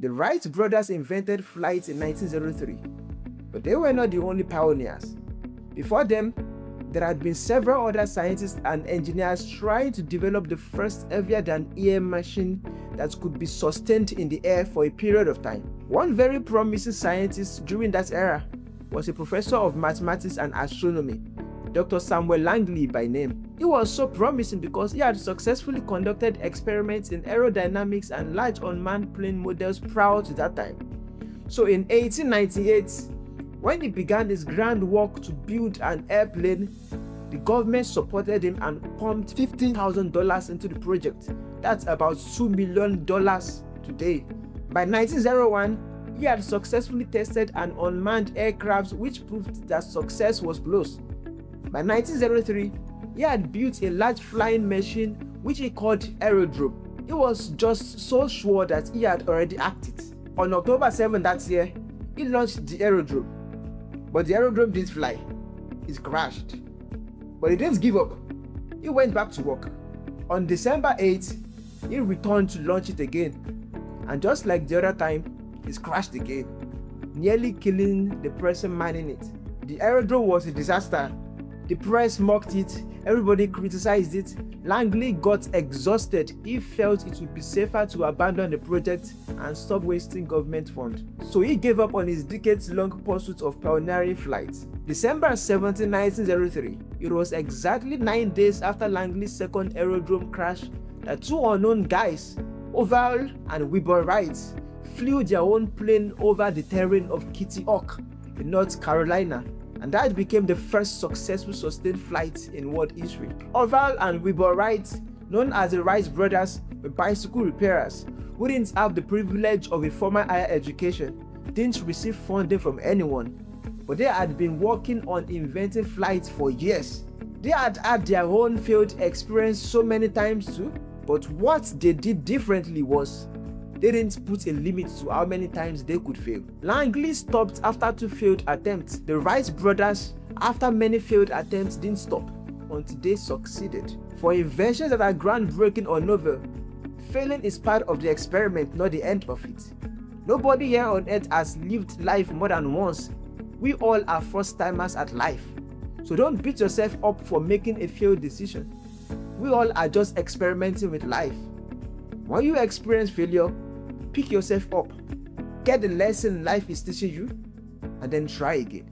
The Wright brothers invented flight in 1903, but they were not the only pioneers. Before them, there had been several other scientists and engineers trying to develop the first heavier-than-air machine that could be sustained in the air for a period of time. One very promising scientist during that era was a professor of mathematics and astronomy, Dr. Samuel Langley by name. He was so promising because he had successfully conducted experiments in aerodynamics and large unmanned plane models prior to that time. So in 1898, when he began his grand work to build an airplane, the government supported him and pumped $15,000 into the project. That's about $2 million today. By 1901, he had successfully tested an unmanned aircraft, which proved that success was close. By 1903, he had built a large flying machine which he called aerodrome. He was just so sure that he had already acted. On October 7 that year, he launched the aerodrome. But the aerodrome didn't fly. It crashed. But he didn't give up. He went back to work. On December 8, he returned to launch it again. And just like the other time, it crashed again, nearly killing the person manning it. The aerodrome was a disaster. The press mocked it, everybody criticized it. Langley got exhausted. He felt it would be safer to abandon the project and stop wasting government funds. So he gave up on his decades-long pursuit of pioneering flight. December 17, 1903, it was exactly 9 days after Langley's second aerodrome crash that two unknown guys, Orville and Wilbur Wright, flew their own plane over the terrain of Kitty Hawk in North Carolina, and that became the first successful sustained flight in world history. Orville and Wilbur Wright, known as the Wright brothers, were bicycle repairers who didn't have the privilege of a formal higher education, didn't receive funding from anyone, but they had been working on inventing flights for years. They had had their own failed experience so many times too, but what they did differently was they didn't put a limit to how many times they could fail. Langley stopped after 2 failed attempts. The Wright brothers, after many failed attempts, didn't stop until they succeeded. For inventions that are groundbreaking or novel, failing is part of the experiment, not the end of it. Nobody here on earth has lived life more than once. We all are first-timers at life. So don't beat yourself up for making a failed decision. We all are just experimenting with life. When you experience failure, pick yourself up, get the lesson life is teaching you, and then try again.